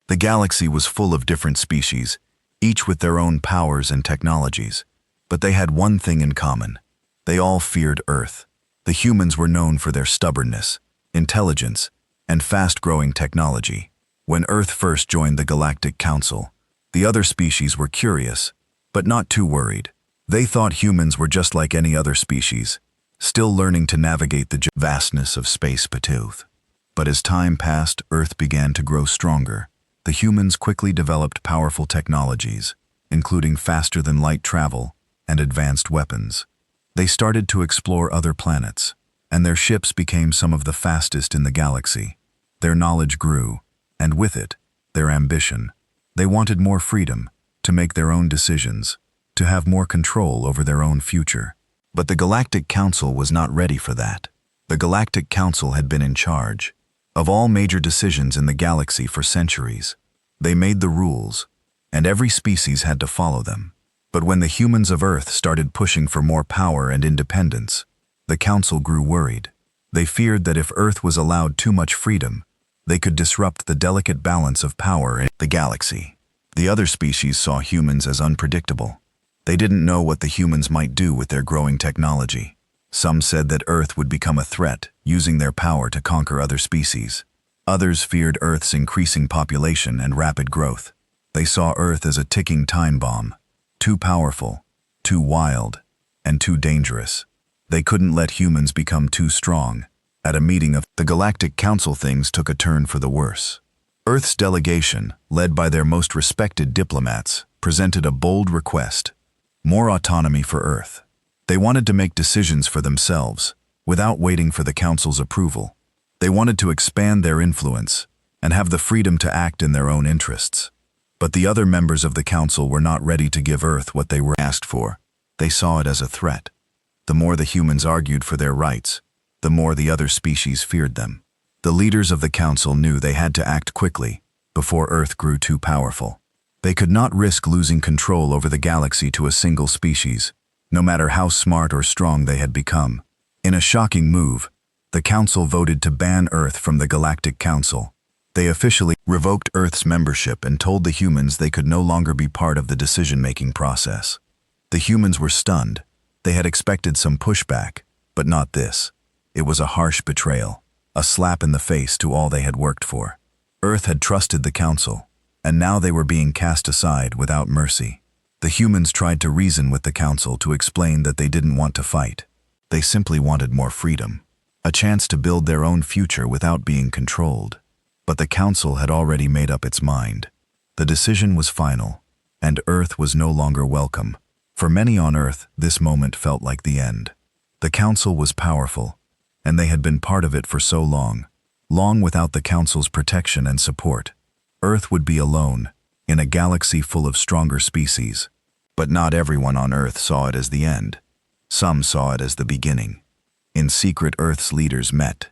The galaxy was full of different species, each with their own powers and technologies. But they had one thing in common. They all feared Earth. The humans were known for their stubbornness, intelligence, and fast-growing technology. When Earth first joined the Galactic Council, the other species were curious, but not too worried. They thought humans were just like any other species, still learning to navigate the vastness of space beneath. But as time passed, Earth began to grow stronger. The humans quickly developed powerful technologies, including faster-than-light travel and advanced weapons. They started to explore other planets, and their ships became some of the fastest in the galaxy. Their knowledge grew, and with it, their ambition. They wanted more freedom, to make their own decisions, to have more control over their own future. But the Galactic Council was not ready for that. The Galactic Council had been in charge of all major decisions in the galaxy for centuries. They made the rules, and every species had to follow them. But when the humans of Earth started pushing for more power and independence, the Council grew worried. They feared that if Earth was allowed too much freedom, they could disrupt the delicate balance of power in the galaxy. The other species saw humans as unpredictable. They didn't know what the humans might do with their growing technology. Some said that Earth would become a threat, using their power to conquer other species. Others feared Earth's increasing population and rapid growth. They saw Earth as a ticking time bomb, too powerful, too wild, and too dangerous. They couldn't let humans become too strong. At a meeting of the Galactic Council, things took a turn for the worse. Earth's delegation, led by their most respected diplomats, presented a bold request: more autonomy for Earth. They wanted to make decisions for themselves, without waiting for the Council's approval. They wanted to expand their influence and have the freedom to act in their own interests. But the other members of the Council were not ready to give Earth what they were asked for. They saw it as a threat. The more the humans argued for their rights, the more the other species feared them. The leaders of the Council knew they had to act quickly, before Earth grew too powerful. They could not risk losing control over the galaxy to a single species, no matter how smart or strong they had become. In a shocking move, the Council voted to ban Earth from the Galactic Council. They officially revoked Earth's membership and told the humans they could no longer be part of the decision-making process. The humans were stunned. They had expected some pushback, but not this. It was a harsh betrayal, a slap in the face to all they had worked for. Earth had trusted the Council, and now they were being cast aside without mercy. The humans tried to reason with the Council to explain that they didn't want to fight. They simply wanted more freedom, a chance to build their own future without being controlled. But the Council had already made up its mind. The decision was final, and Earth was no longer welcome. For many on Earth, this moment felt like the end. The Council was powerful, and they had been part of it for so long without the Council's protection and support. Earth would be alone, in a galaxy full of stronger species. But not everyone on Earth saw it as the end. Some saw it as the beginning. In secret, Earth's leaders met.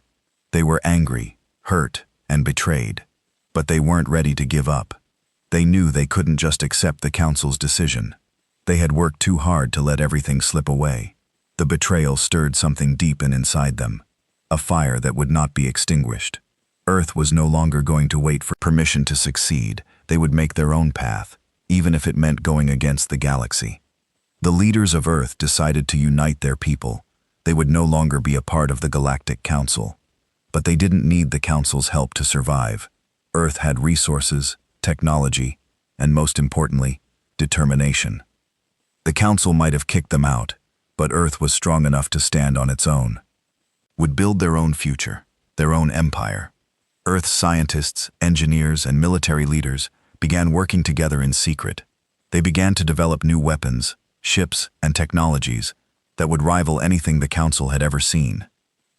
They were angry, hurt, and betrayed. But they weren't ready to give up. They knew they couldn't just accept the Council's decision. They had worked too hard to let everything slip away. The betrayal stirred something deep inside them, a fire that would not be extinguished. Earth was no longer going to wait for permission to succeed. They would make their own path, even if it meant going against the galaxy. The leaders of Earth decided to unite their people. They would no longer be a part of the Galactic Council. But they didn't need the Council's help to survive. Earth had resources, technology, and most importantly, determination. The Council might have kicked them out, but Earth was strong enough to stand on its own. Would build their own future, their own empire. Earth's scientists, engineers, and military leaders began working together in secret. They began to develop new weapons, ships, and technologies that would rival anything the Council had ever seen.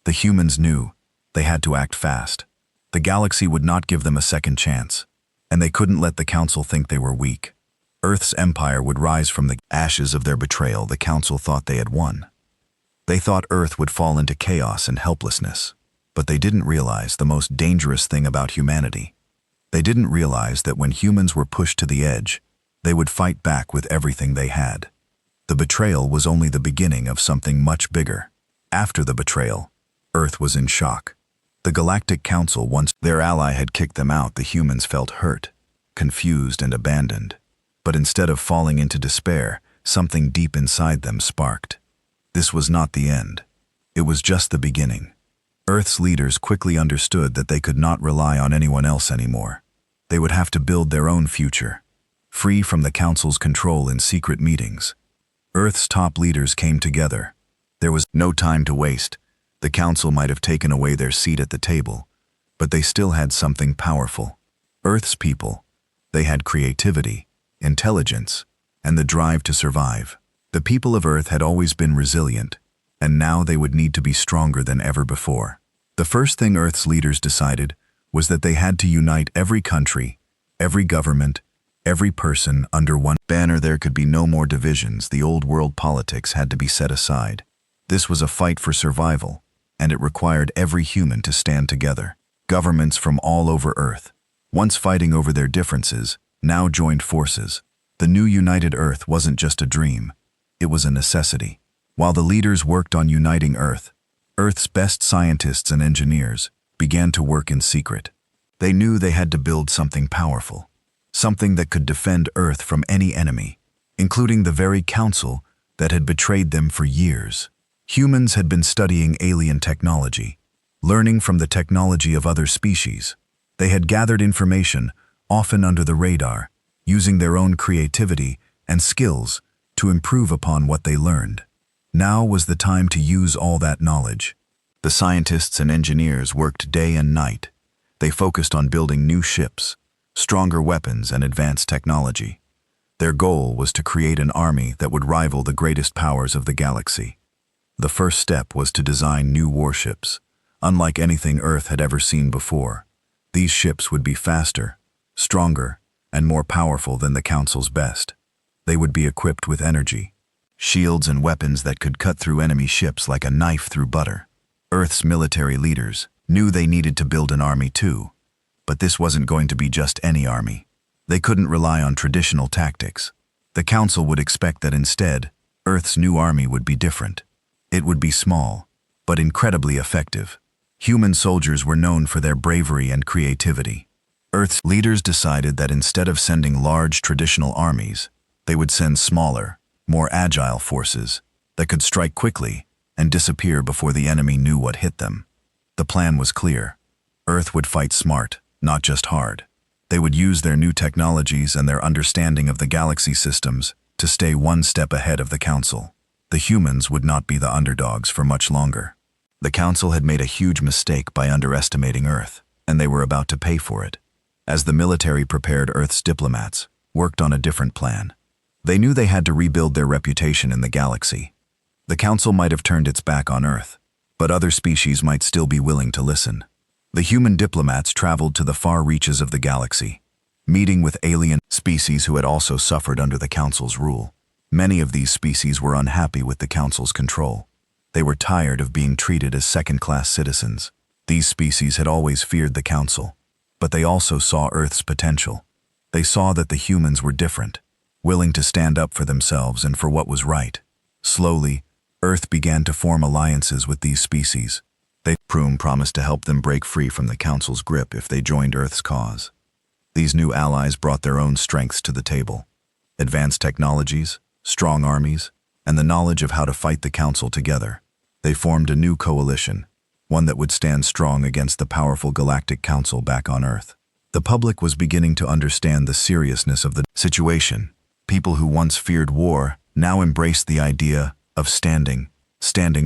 The humans knew they had to act fast. The galaxy would not give them a second chance, and they couldn't let the Council think they were weak. Earth's empire would rise from the ashes of their betrayal. The Council thought they had won. They thought Earth would fall into chaos and helplessness. But they didn't realize the most dangerous thing about humanity. They didn't realize that when humans were pushed to the edge, they would fight back with everything they had. The betrayal was only the beginning of something much bigger. After the betrayal, Earth was in shock. The Galactic Council, once their ally had kicked them out, the humans felt hurt. confused and abandoned. But instead of falling into despair, something deep inside them sparked. This was not the end. It was just the beginning. Earth's leaders quickly understood that they could not rely on anyone else anymore. They would have to build their own future, free from the Council's control in secret meetings. Earth's top leaders came together. There was no time to waste. The Council might have taken away their seat at the table, but they still had something powerful. Earth's people. They had creativity, intelligence, and the drive to survive. The people of Earth had always been resilient, and now they would need to be stronger than ever before. The first thing Earth's leaders decided was that they had to unite every country, every government, every person under one banner. There could be no more divisions. The old world politics had to be set aside. This was a fight for survival, and it required every human to stand together. Governments from all over Earth, once fighting over their differences, now joined forces. The new united Earth wasn't just a dream, it was a necessity. While the leaders worked on uniting Earth, Earth's best scientists and engineers began to work in secret. They knew they had to build something powerful, something that could defend Earth from any enemy, including the very Council that had betrayed them for years. Humans had been studying alien technology, learning from the technology of other species. They had gathered information, often under the radar, using their own creativity and skills to improve upon what they learned. Now was the time to use all that knowledge. The scientists and engineers worked day and night. They focused on building new ships, stronger weapons, and advanced technology. Their goal was to create an army that would rival the greatest powers of the galaxy. The first step was to design new warships, unlike anything Earth had ever seen before. These ships would be faster, stronger, and more powerful than the Council's best. They would be equipped with energy, shields, and weapons that could cut through enemy ships like a knife through butter. Earth's military leaders knew they needed to build an army too, but this wasn't going to be just any army. They couldn't rely on traditional tactics. The Council would expect that instead, Earth's new army would be different. It would be small, but incredibly effective. Human soldiers were known for their bravery and creativity. Earth's leaders decided that instead of sending large traditional armies, they would send smaller, more agile forces that could strike quickly and disappear before the enemy knew what hit them. The plan was clear. Earth would fight smart, not just hard. They would use their new technologies and their understanding of the galaxy systems to stay one step ahead of the Council. The humans would not be the underdogs for much longer. The Council had made a huge mistake by underestimating Earth, and they were about to pay for it. As the military prepared, Earth's diplomats worked on a different plan. They knew they had to rebuild their reputation in the galaxy. The Council might have turned its back on Earth, but other species might still be willing to listen. The human diplomats traveled to the far reaches of the galaxy, meeting with alien species who had also suffered under the Council's rule. Many of these species were unhappy with the Council's control. They were tired of being treated as second-class citizens. These species had always feared the Council, but they also saw Earth's potential. They saw that the humans were different, willing to stand up for themselves and for what was right. Slowly, Earth began to form alliances with these species. Prune promised to help them break free from the Council's grip if they joined Earth's cause. These new allies brought their own strengths to the table: advanced technologies, strong armies, and the knowledge of how to fight the Council together. They formed a new coalition, one that would stand strong against the powerful Galactic Council back on Earth. The public was beginning to understand the seriousness of the situation. People who once feared war now embraced the idea of standing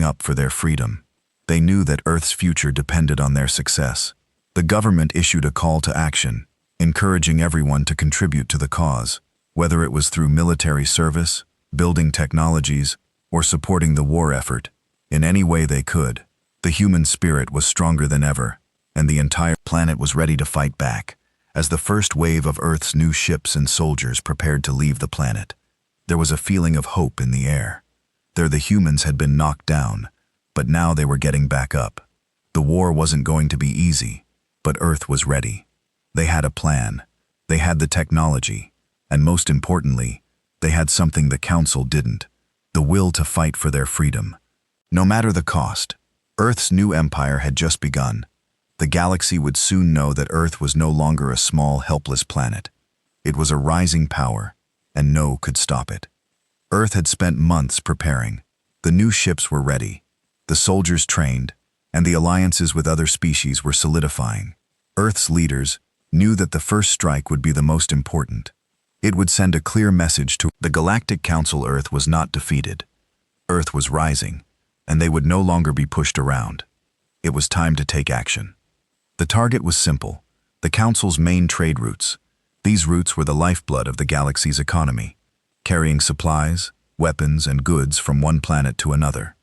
up for their freedom. They knew that Earth's future depended on their success. The government issued a call to action, encouraging everyone to contribute to the cause, whether it was through military service, building technologies, or supporting the war effort. In any way they could, the human spirit was stronger than ever, and the entire planet was ready to fight back. As the first wave of Earth's new ships and soldiers prepared to leave the planet, there was a feeling of hope in the air. There the humans had been knocked down, but now they were getting back up. The war wasn't going to be easy, but Earth was ready. They had a plan, they had the technology, and most importantly, they had something the Council didn't: the will to fight for their freedom. No matter the cost, Earth's new empire had just begun. The galaxy would soon know that Earth was no longer a small, helpless planet. It was a rising power, and no could stop it. Earth had spent months preparing. The new ships were ready, the soldiers trained, and the alliances with other species were solidifying. Earth's leaders knew that the first strike would be the most important. It would send a clear message to the Galactic Council. Earth was not defeated. Earth was rising, and they would no longer be pushed around. It was time to take action. The target was simple: the Council's main trade routes. These routes were the lifeblood of the galaxy's economy, carrying supplies, weapons, and goods from one planet to another.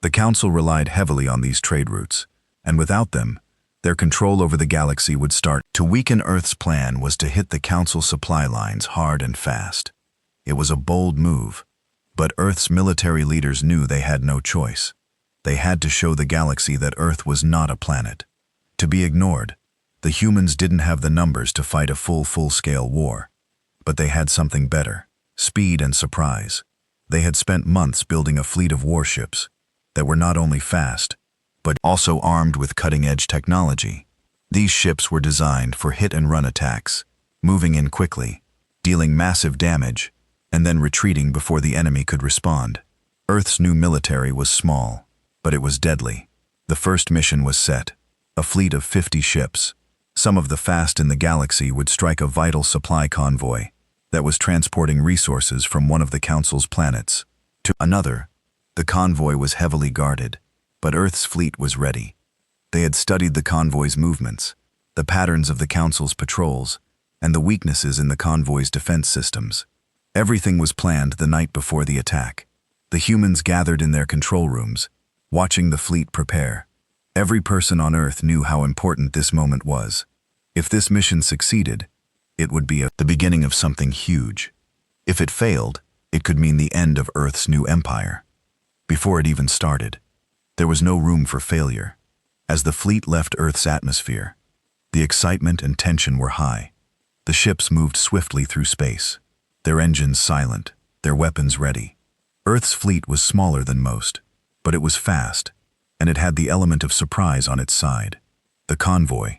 The Council relied heavily on these trade routes, and without them, their control over the galaxy would start to weaken. Earth's plan was to hit the Council's supply lines hard and fast. It was a bold move, but Earth's military leaders knew they had no choice. They had to show the galaxy that Earth was not a planet to be ignored. The humans didn't have the numbers to fight a full-scale war, but they had something better: speed and surprise. They had spent months building a fleet of warships that were not only fast, but also armed with cutting-edge technology. These ships were designed for hit-and-run attacks, moving in quickly, dealing massive damage, and then retreating before the enemy could respond. Earth's new military was small, but it was deadly. The first mission was set: a fleet of 50 ships. Some of the fast in the galaxy would strike a vital supply convoy that was transporting resources from one of the Council's planets to another. The convoy was heavily guarded, but Earth's fleet was ready. They had studied the convoy's movements, the patterns of the Council's patrols, and the weaknesses in the convoy's defense systems. Everything was planned the night before the attack. The humans gathered in their control rooms, watching the fleet prepare. Every person on Earth knew how important this moment was. If this mission succeeded, it would be the beginning of something huge. If it failed, it could mean the end of Earth's new empire. Before it even started, there was no room for failure. As the fleet left Earth's atmosphere, the excitement and tension were high. The ships moved swiftly through space, their engines silent, their weapons ready. Earth's fleet was smaller than most, but it was fast, and it had the element of surprise on its side. The convoy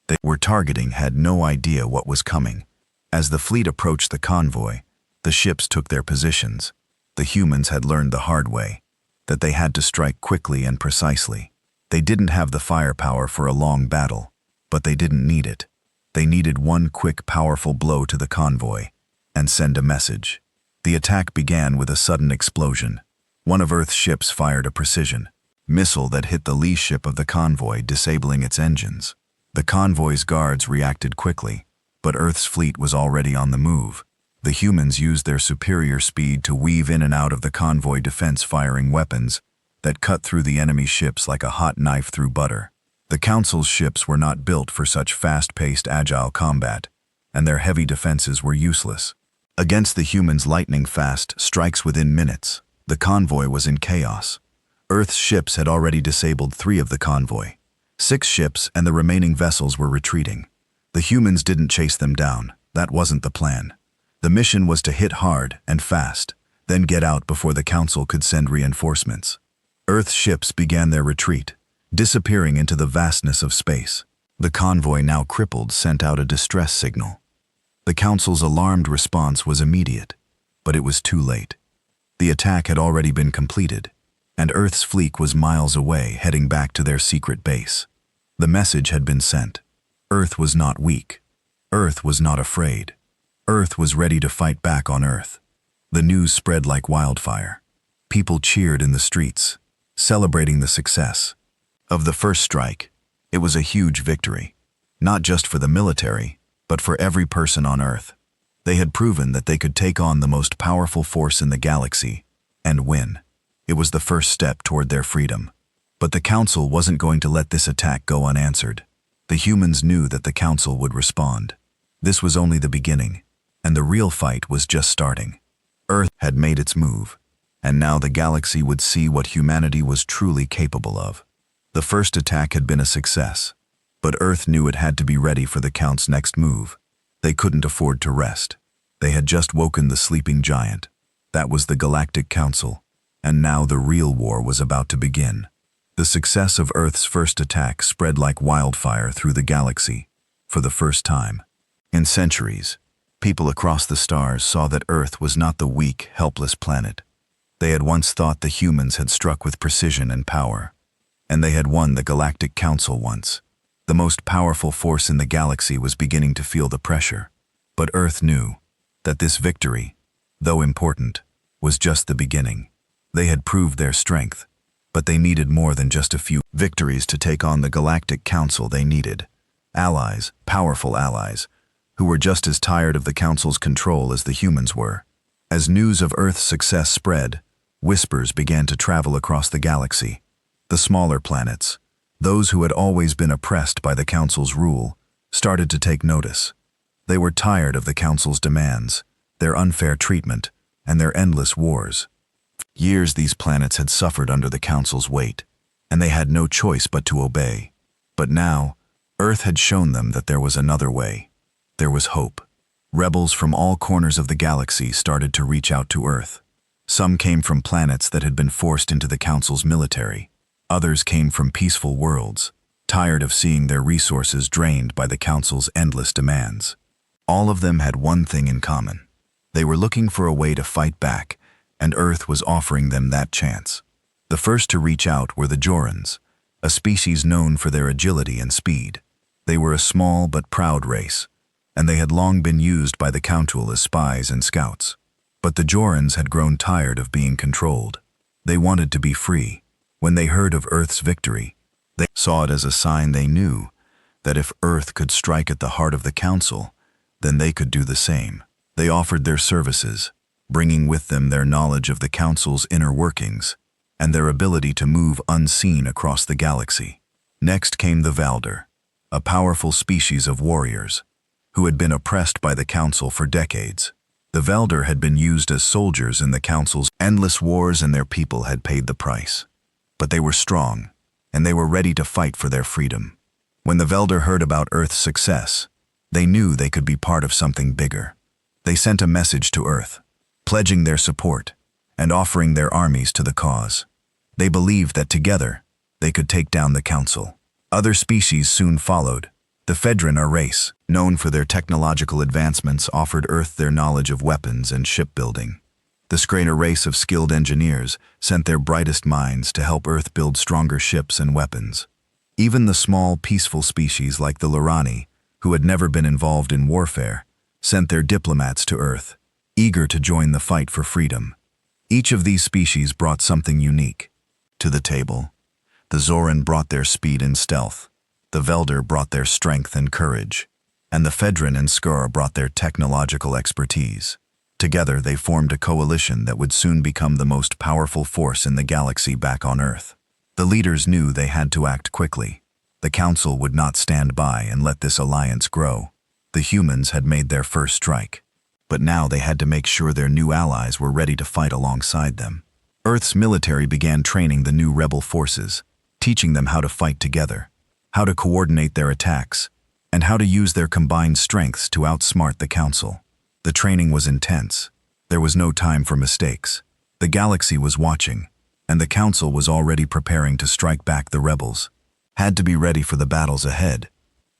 they were targeting had no idea what was coming. As the fleet approached the convoy, the ships took their positions. The humans had learned the hard way that they had to strike quickly and precisely. They didn't have the firepower for a long battle, but they didn't need it. They needed one quick, powerful blow to the convoy and send a message. The attack began with a sudden explosion. One of Earth's ships fired a precision missile that hit the lee ship of the convoy, disabling its engines. The convoy's guards reacted quickly, but Earth's fleet was already on the move. The humans used their superior speed to weave in and out of the convoy defense, firing weapons that cut through the enemy ships like a hot knife through butter. The Council's ships were not built for such fast-paced, agile combat, and their heavy defenses were useless against the humans' lightning-fast strikes within minutes. The convoy was in chaos. Earth's ships had already disabled 3 of the convoy. 6 ships and the remaining vessels were retreating. The humans didn't chase them down. That wasn't the plan. The mission was to hit hard and fast, then get out before the Council could send reinforcements. Earth's ships began their retreat, disappearing into the vastness of space. The convoy, now crippled, sent out a distress signal. The Council's alarmed response was immediate, but it was too late. The attack had already been completed, and Earth's fleet was miles away, heading back to their secret base. The message had been sent. Earth was not weak. Earth was not afraid. Earth was ready to fight back on Earth. The news spread like wildfire. People cheered in the streets, celebrating the success of the first strike. It was a huge victory, not just for the military, but for every person on Earth. They had proven that they could take on the most powerful force in the galaxy and win. It was the first step toward their freedom. But the Council wasn't going to let this attack go unanswered. The humans knew that the Council would respond. This was only the beginning, and the real fight was just starting. Earth had made its move, and now the galaxy would see what humanity was truly capable of. The first attack had been a success, but Earth knew it had to be ready for the Council's next move. They couldn't afford to rest. They had just woken the sleeping giant. That was the Galactic Council, and now the real war was about to begin. The success of Earth's first attack spread like wildfire through the galaxy. For the first time in centuries, People across the stars saw that Earth was not the weak, helpless planet. They had once thought the humans had struck with precision and power. And they had won the Galactic Council once. The most powerful force in the galaxy was beginning to feel the pressure. But Earth knew that this victory, though important, was just the beginning. They had proved their strength, but they needed more than just a few victories to take on the Galactic Council. They needed allies, powerful allies, who were just as tired of the Council's control as the humans were. As news of Earth's success spread, whispers began to travel across the galaxy. The smaller planets, those who had always been oppressed by the Council's rule, started to take notice. They were tired of the Council's demands, their unfair treatment, and their endless wars. For years these planets had suffered under the Council's weight, and they had no choice but to obey. But now, Earth had shown them that there was another way. There was hope. Rebels from all corners of the galaxy started to reach out to Earth. Some came from planets that had been forced into the Council's military. Others came from peaceful worlds, tired of seeing their resources drained by the Council's endless demands. All of them had one thing in common. They were looking for a way to fight back, and Earth was offering them that chance. The first to reach out were the Jorans, a species known for their agility and speed. They were a small but proud race, and they had long been used by the Council as spies and scouts. But the Jorans had grown tired of being controlled. They wanted to be free. When they heard of Earth's victory, they saw it as a sign they knew that if Earth could strike at the heart of the Council, then they could do the same. They offered their services, bringing with them their knowledge of the Council's inner workings and their ability to move unseen across the galaxy. Next came the Valder, a powerful species of warriors who had been oppressed by the Council for decades. The Valder had been used as soldiers in the Council's endless wars, and their people had paid the price. But they were strong, and they were ready to fight for their freedom. When the Valder heard about Earth's success, they knew they could be part of something bigger. They sent a message to Earth, pledging their support and offering their armies to the cause. They believed that together, they could take down the Council. Other species soon followed. The Fedran, a race known for their technological advancements, offered Earth their knowledge of weapons and shipbuilding. The Skrain, a race of skilled engineers, sent their brightest minds to help Earth build stronger ships and weapons. Even the small, peaceful species like the Lorani, who had never been involved in warfare, sent their diplomats to Earth, eager to join the fight for freedom. Each of these species brought something unique to the table. The Zoran brought their speed and stealth, the Velder brought their strength and courage, and the Fedran and Skur brought their technological expertise. Together, they formed a coalition that would soon become the most powerful force in the galaxy back on Earth. The leaders knew they had to act quickly. The Council would not stand by and let this alliance grow. The humans had made their first strike, but now they had to make sure their new allies were ready to fight alongside them. Earth's military began training the new rebel forces, teaching them how to fight together, how to coordinate their attacks, and how to use their combined strengths to outsmart the Council. The training was intense. There was no time for mistakes. The galaxy was watching, and the Council was already preparing to strike back. The rebels had to be ready for the battles ahead,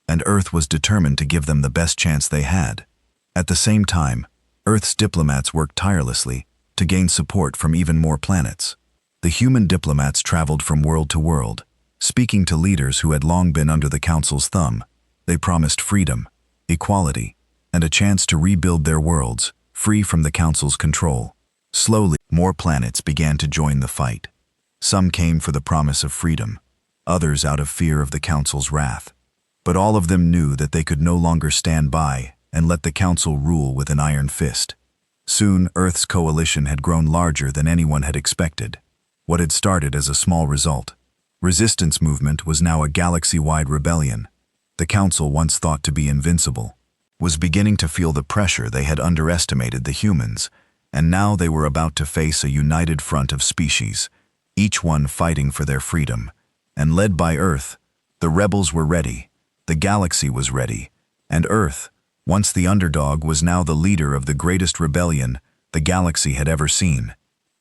and Earth was determined to give them the best chance they had. At the same time, Earth's diplomats worked tirelessly to gain support from even more planets. The human diplomats traveled from world to world, speaking to leaders who had long been under the Council's thumb. They promised freedom, equality, and a chance to rebuild their worlds, free from the Council's control. Slowly, more planets began to join the fight. Some came for the promise of freedom, others out of fear of the Council's wrath. But all of them knew that they could no longer stand by and let the Council rule with an iron fist. Soon, Earth's coalition had grown larger than anyone had expected. What had started as a small resistance movement was now a galaxy-wide rebellion. The Council, once thought to be invincible, was beginning to feel the pressure. They had underestimated the humans, and now they were about to face a united front of species, each one fighting for their freedom. And led by Earth, the rebels were ready, the galaxy was ready, and Earth, once the underdog, was now the leader of the greatest rebellion the galaxy had ever seen.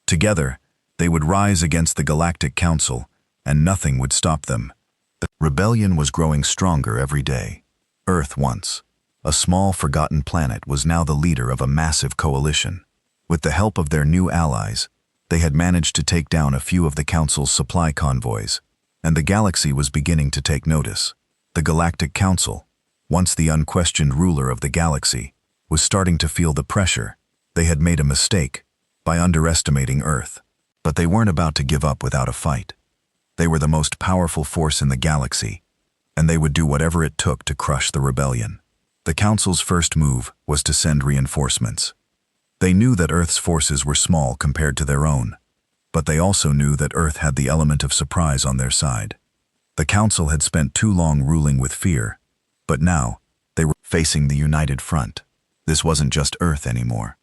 Together, they would rise against the Galactic Council, and nothing would stop them. The rebellion was growing stronger every day. Earth, once A small, forgotten planet was now the leader of a massive coalition. With the help of their new allies, they had managed to take down a few of the Council's supply convoys, and the galaxy was beginning to take notice. The Galactic Council, once the unquestioned ruler of the galaxy, was starting to feel the pressure. They had made a mistake by underestimating Earth, but they weren't about to give up without a fight. They were the most powerful force in the galaxy, and they would do whatever it took to crush the rebellion. The Council's first move was to send reinforcements. They knew that Earth's forces were small compared to their own, but they also knew that Earth had the element of surprise on their side. The Council had spent too long ruling with fear, but now they were facing the united front. This wasn't just Earth anymore.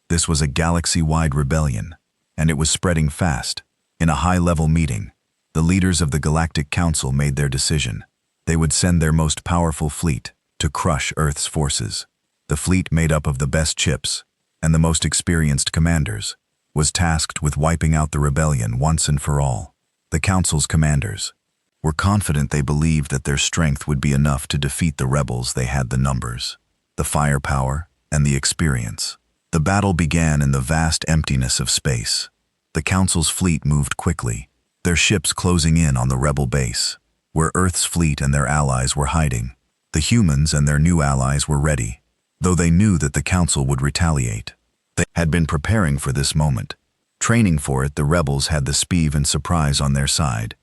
This was a galaxy-wide rebellion, and it was spreading fast. In a high-level meeting, the leaders of the Galactic Council made their decision. They would send their most powerful fleet to crush Earth's forces. The fleet, made up of the best ships and the most experienced commanders, was tasked with wiping out the rebellion once and for all. The Council's commanders were confident. They believed that their strength would be enough to defeat the rebels. They had the numbers, the firepower, and the experience. The battle began in the vast emptiness of space. The Council's fleet moved quickly, their ships closing in on the rebel base, where Earth's fleet and their allies were hiding. The humans and their new allies were ready, though they knew that the Council would retaliate. They had been preparing for this moment. Training for it, the rebels had the speed and surprise on their side,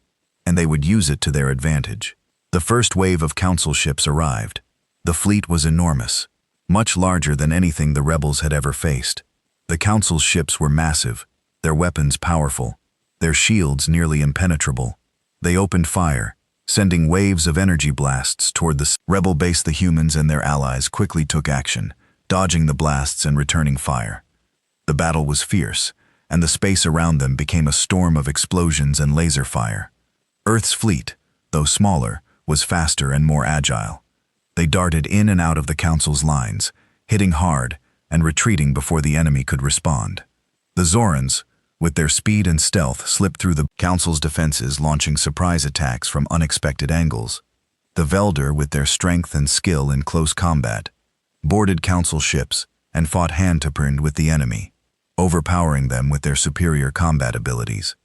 and they would use it to their advantage. The first wave of Council ships arrived. The fleet was enormous, much larger than anything the rebels had ever faced. The Council's ships were massive, their weapons powerful, their shields nearly impenetrable. They opened fire, sending waves of energy blasts toward the rebel base. The humans and their allies quickly took action, dodging the blasts and returning fire. The battle was fierce, and the space around them became a storm of explosions and laser fire. Earth's fleet, though smaller, was faster and more agile. They darted in and out of the Council's lines, hitting hard and retreating before the enemy could respond. The Zorans, with their speed and stealth, slipped through the Council's defenses, launching surprise attacks from unexpected angles. The Velder, with their strength and skill in close combat, boarded Council ships and fought hand-to-hand with the enemy, overpowering them with their superior combat abilities.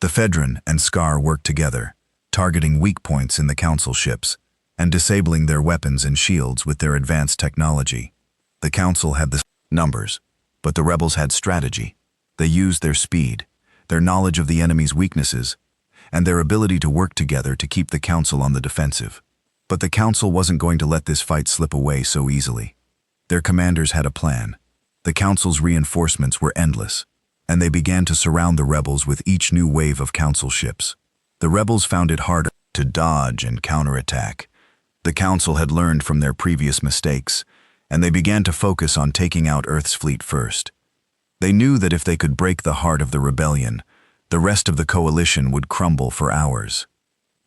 The Fedran and Scar worked together, targeting weak points in the Council ships and disabling their weapons and shields with their advanced technology. The Council had the numbers, but the rebels had strategy. They used their speed, their knowledge of the enemy's weaknesses, and their ability to work together to keep the Council on the defensive. But the Council wasn't going to let this fight slip away so easily. Their commanders had a plan. The Council's reinforcements were endless, and they began to surround the rebels with each new wave of Council ships. The rebels found it harder to dodge and counterattack. The Council had learned from their previous mistakes, and they began to focus on taking out Earth's fleet first. They knew that if they could break the heart of the rebellion, the rest of the coalition would crumble for hours.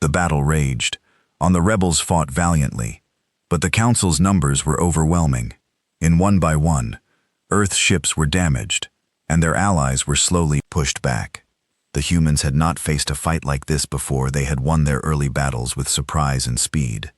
The battle raged. The rebels fought valiantly, but the Council's numbers were overwhelming. In one by one, Earth's ships were damaged, and their allies were slowly pushed back. The humans had not faced a fight like this before. They had won their early battles with surprise and speed,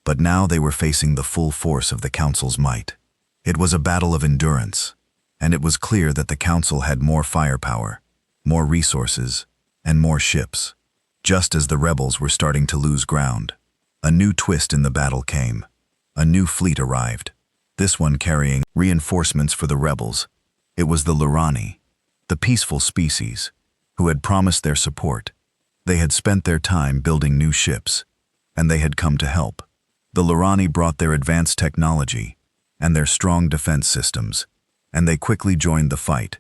but now they were facing the full force of the Council's might. It was a battle of endurance, and it was clear that the Council had more firepower, more resources, and more ships. Just as the rebels were starting to lose ground, a new twist in the battle came. A new fleet arrived, this one carrying reinforcements for the rebels. It was the Lurani, the peaceful species, who had promised their support. They had spent their time building new ships, and they had come to help. The Lurani brought their advanced technology and their strong defense systems, and they quickly joined the fight,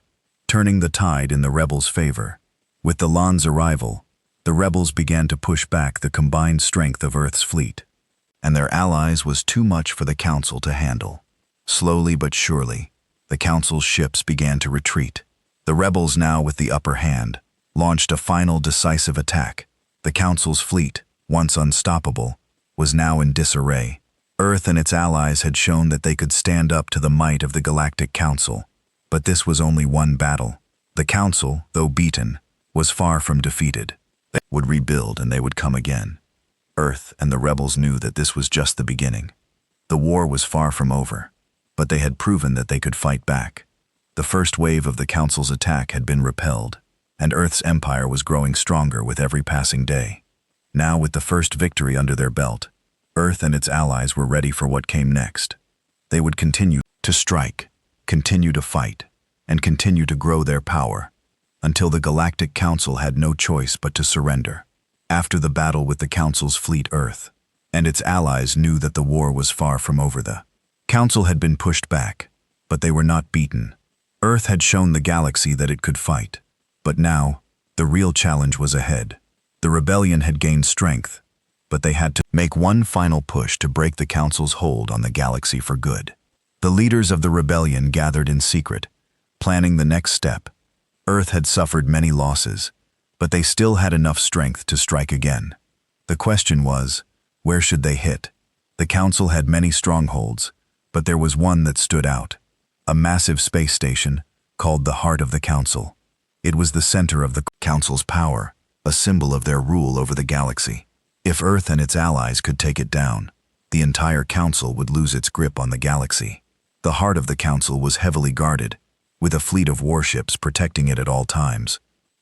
turning the tide in the rebels' favor. With the Lan's arrival, the rebels began to push back the combined strength of Earth's fleet, and their allies was too much for the Council to handle. Slowly but surely, the Council's ships began to retreat. The rebels, now with the upper hand, launched a final decisive attack. The Council's fleet, once unstoppable, was now in disarray. Earth and its allies had shown that they could stand up to the might of the Galactic Council, but this was only one battle. The Council, though beaten, was far from defeated. They would rebuild and they would come again. Earth and the rebels knew that this was just the beginning. The war was far from over, but they had proven that they could fight back. The first wave of the Council's attack had been repelled, and Earth's empire was growing stronger with every passing day. Now, with the first victory under their belt, Earth and its allies were ready for what came next. They would continue to strike, continue to fight, and continue to grow their power, until the Galactic Council had no choice but to surrender. After the battle with the Council's fleet, Earth and its allies knew that the war was far from over. The Council had been pushed back, but they were not beaten. Earth had shown the galaxy that it could fight, but now, the real challenge was ahead. The rebellion had gained strength, but they had to make one final push to break the Council's hold on the galaxy for good. The leaders of the rebellion gathered in secret, planning the next step. Earth had suffered many losses, but they still had enough strength to strike again. The question was, where should they hit? The Council had many strongholds, but there was one that stood out. A massive space station, called the Heart of the Council. It was the center of the Council's power, a symbol of their rule over the galaxy. If Earth and its allies could take it down, the entire Council would lose its grip on the galaxy. The Heart of the Council was heavily guarded, with a fleet of warships protecting it at all times.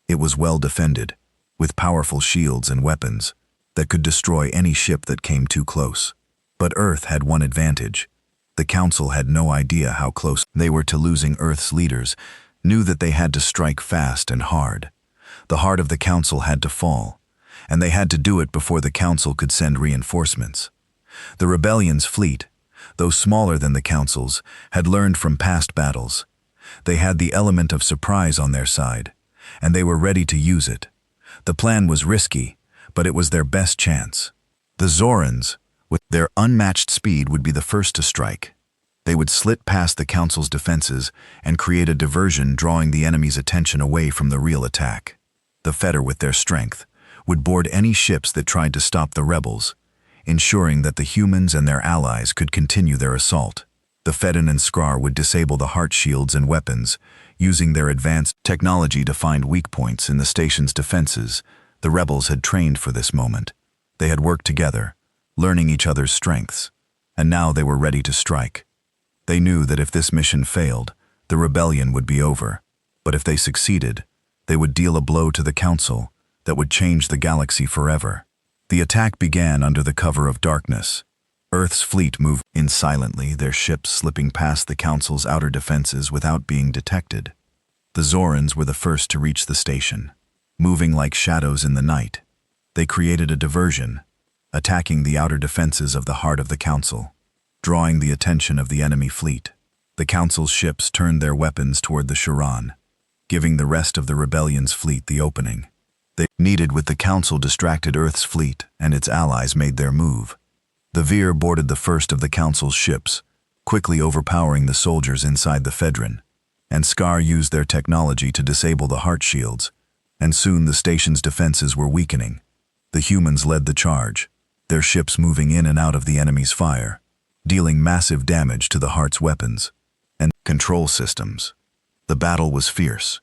It was well defended, with powerful shields and weapons that could destroy any ship that came too close. But Earth had one advantage. The Council had no idea how close they were to losing. Earth's leaders knew that they had to strike fast and hard. The Heart of the Council had to fall, and they had to do it before the Council could send reinforcements. The rebellion's fleet, though smaller than the Council's, had learned from past battles. They had the element of surprise on their side, and they were ready to use it. The plan was risky, but it was their best chance. The Zorans, with their unmatched speed, would be the first to strike. They would slit past the Council's defenses and create a diversion, drawing the enemy's attention away from the real attack. The Feder, with their strength, would board any ships that tried to stop the rebels, ensuring that the humans and their allies could continue their assault. The Fedon and Skrar would disable the heart shields and weapons, using their advanced technology to find weak points in the station's defenses. The rebels had trained for this moment. They had worked together, learning each other's strengths, and now they were ready to strike. They knew that if this mission failed, the rebellion would be over, but if they succeeded, they would deal a blow to the Council that would change the galaxy forever. The attack began under the cover of darkness. Earth's fleet moved in silently, their ships slipping past the Council's outer defenses without being detected. The Zorans were the first to reach the station. Moving like shadows in the night, they created a diversion, attacking the outer defenses of the Heart of the Council, drawing the attention of the enemy fleet. The Council's ships turned their weapons toward the Sharan, giving the rest of the rebellion's fleet the opening they needed. With the Council distracted, Earth's fleet and its allies made their move. The Veer boarded the first of the Council's ships, quickly overpowering the soldiers inside the Fedron, and Skar used their technology to disable the heart shields, and soon the station's defenses were weakening. The humans led the charge, their ships moving in and out of the enemy's fire, dealing massive damage to the Heart's weapons and control systems. The battle was fierce.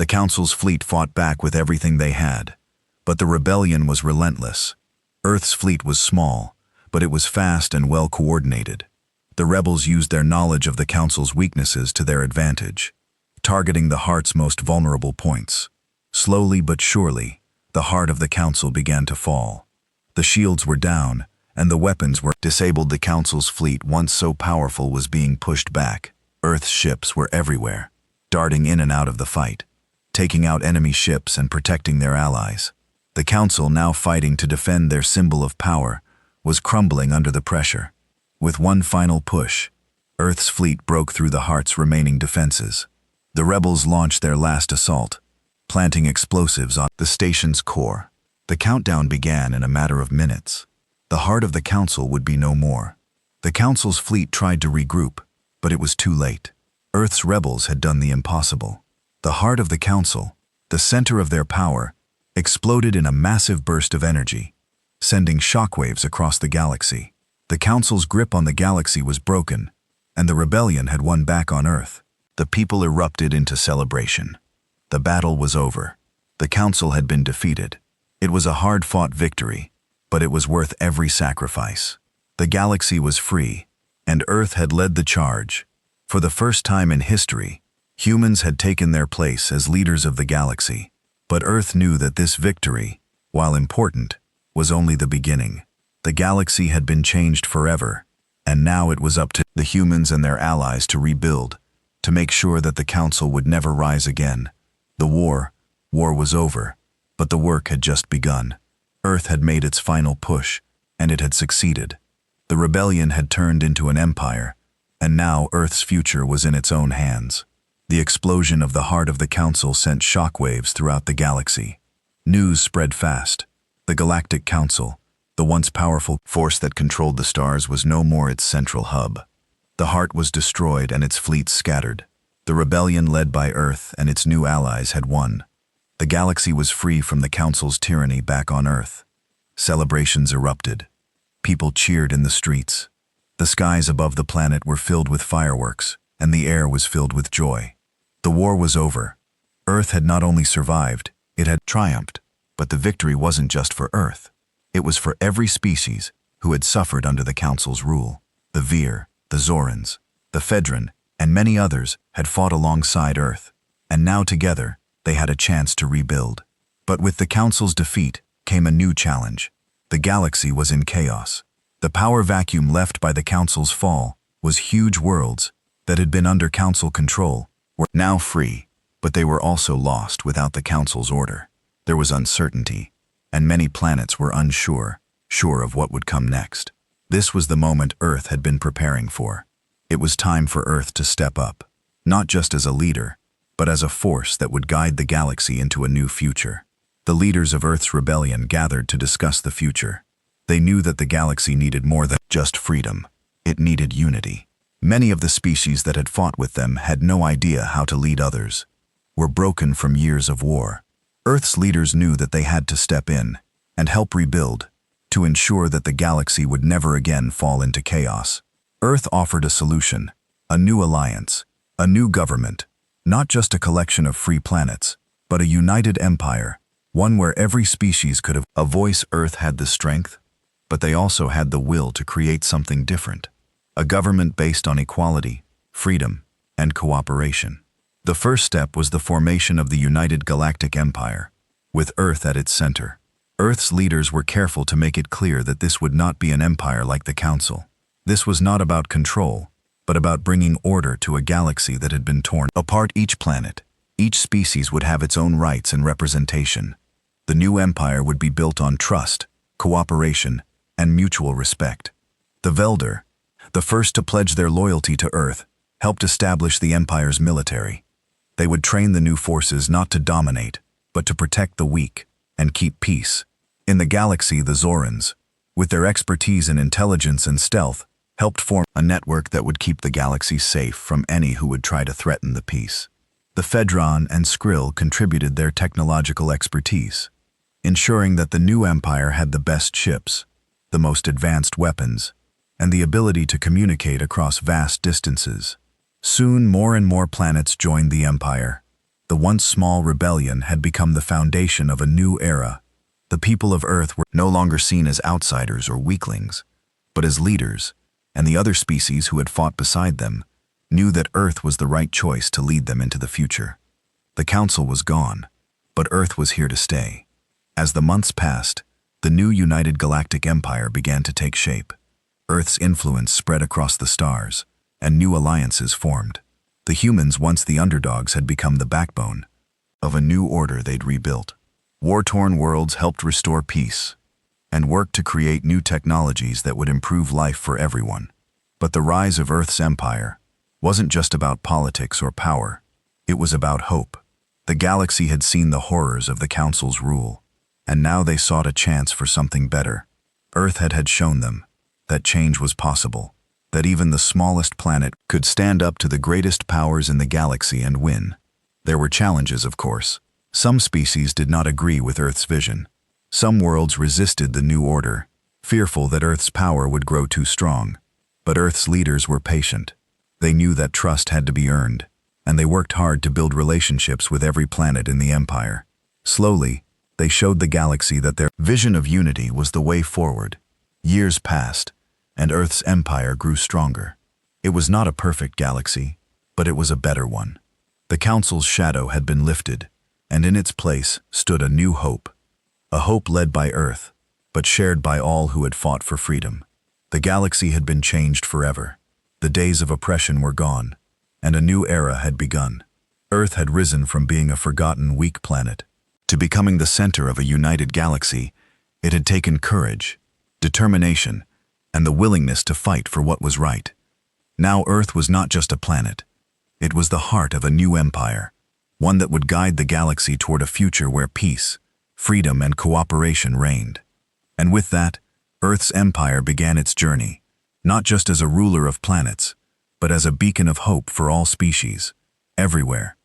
The Council's fleet fought back with everything they had, but the rebellion was relentless. Earth's fleet was small, but it was fast and well coordinated. The rebels used their knowledge of the Council's weaknesses to their advantage, targeting the Heart's most vulnerable points. Slowly but surely, the Heart of the Council began to fall. The shields were down, and the weapons were disabled. The Council's fleet, once so powerful, was being pushed back. Earth's ships were everywhere, darting in and out of the fight, taking out enemy ships and protecting their allies. The Council, now fighting to defend their symbol of power, was crumbling under the pressure. With one final push, Earth's fleet broke through the Heart's remaining defenses. The rebels launched their last assault, planting explosives on the station's core. The countdown began in a matter of minutes. The Heart of the Council would be no more. The Council's fleet tried to regroup, but it was too late. Earth's rebels had done the impossible. The Heart of the Council, the center of their power, exploded in a massive burst of energy, sending shockwaves across the galaxy. The Council's grip on the galaxy was broken, and the rebellion had won back on Earth. The people erupted into celebration. The battle was over. The Council had been defeated. It was a hard-fought victory, but it was worth every sacrifice. The galaxy was free, and Earth had led the charge. For the first time in history, humans had taken their place as leaders of the galaxy. But Earth knew that this victory, while important, was only the beginning. The galaxy had been changed forever, and now it was up to the humans and their allies to rebuild, to make sure that the Council would never rise again. The war was over, but the work had just begun. Earth had made its final push, and it had succeeded. The rebellion had turned into an empire, and now Earth's future was in its own hands. The explosion of the heart of the Council sent shockwaves throughout the galaxy. News spread fast. The Galactic Council, the once powerful force that controlled the stars, was no more its central hub. The heart was destroyed and its fleets scattered. The rebellion led by Earth and its new allies had won. The galaxy was free from the Council's tyranny back on Earth. Celebrations erupted. People cheered in the streets. The skies above the planet were filled with fireworks, and the air was filled with joy. The war was over. Earth had not only survived, it had triumphed. But the victory wasn't just for Earth. It was for every species who had suffered under the Council's rule. The Vir, the Zorans, the Fedran, and many others had fought alongside Earth, and now together they had a chance to rebuild. But with the Council's defeat came a new challenge. The galaxy was in chaos. The power vacuum left by the Council's fall was huge worlds that had been under Council control were now free, but they were also lost without the Council's order. There was uncertainty, and many planets were unsure of what would come next. This was the moment Earth had been preparing for. It was time for Earth to step up, not just as a leader, but as a force that would guide the galaxy into a new future. The leaders of Earth's rebellion gathered to discuss the future. They knew that the galaxy needed more than just freedom. It needed unity. Many of the species that had fought with them had no idea how to lead others, were broken from years of war. Earth's leaders knew that they had to step in and help rebuild, to ensure that the galaxy would never again fall into chaos. Earth offered a solution, a new alliance, a new government, not just a collection of free planets, but a united empire, one where every species could have a voice. Earth had the strength, but they also had the will to create something different, a government based on equality, freedom, and cooperation. The first step was the formation of the United Galactic Empire, with Earth at its center. Earth's leaders were careful to make it clear that this would not be an empire like the Council. This was not about control, but about bringing order to a galaxy that had been torn apart. Each planet, each species would have its own rights and representation. The new empire would be built on trust, cooperation, and mutual respect. The Velder, the first to pledge their loyalty to Earth, helped establish the empire's military. They would train the new forces not to dominate, but to protect the weak and keep peace. In the galaxy, the Zorans, with their expertise in intelligence and stealth, helped form a network that would keep the galaxy safe from any who would try to threaten the peace. The Fedran and Skrill contributed their technological expertise, ensuring that the new empire had the best ships, the most advanced weapons, and the ability to communicate across vast distances. Soon, more and more planets joined the empire. The once small rebellion had become the foundation of a new era. The people of Earth were no longer seen as outsiders or weaklings, but as leaders, and the other species who had fought beside them knew that Earth was the right choice to lead them into the future. The Council was gone, but Earth was here to stay. As the months passed, the new United Galactic Empire began to take shape. Earth's influence spread across the stars, and new alliances formed. The humans, once the underdogs, had become the backbone of a new order they'd rebuilt. War-torn worlds helped restore peace and worked to create new technologies that would improve life for everyone. But the rise of Earth's empire wasn't just about politics or power. It was about hope. The galaxy had seen the horrors of the Council's rule, and now they sought a chance for something better. Earth had shown them that change was possible, that even the smallest planet could stand up to the greatest powers in the galaxy and win. There were challenges, of course. Some species did not agree with Earth's vision. Some worlds resisted the new order, fearful that Earth's power would grow too strong. But Earth's leaders were patient. They knew that trust had to be earned, and they worked hard to build relationships with every planet in the empire. Slowly, they showed the galaxy that their vision of unity was the way forward. Years passed, and Earth's empire grew stronger. It was not a perfect galaxy, but it was a better one. The Council's shadow had been lifted, and in its place stood a new hope. A hope led by Earth, but shared by all who had fought for freedom. The galaxy had been changed forever. The days of oppression were gone, and a new era had begun. Earth had risen from being a forgotten, weak planet to becoming the center of a united galaxy. It had taken courage, determination, and the willingness to fight for what was right. Now Earth was not just a planet. It was the heart of a new empire, one that would guide the galaxy toward a future where peace, freedom, and cooperation reigned. And with that, Earth's empire began its journey, not just as a ruler of planets, but as a beacon of hope for all species, everywhere.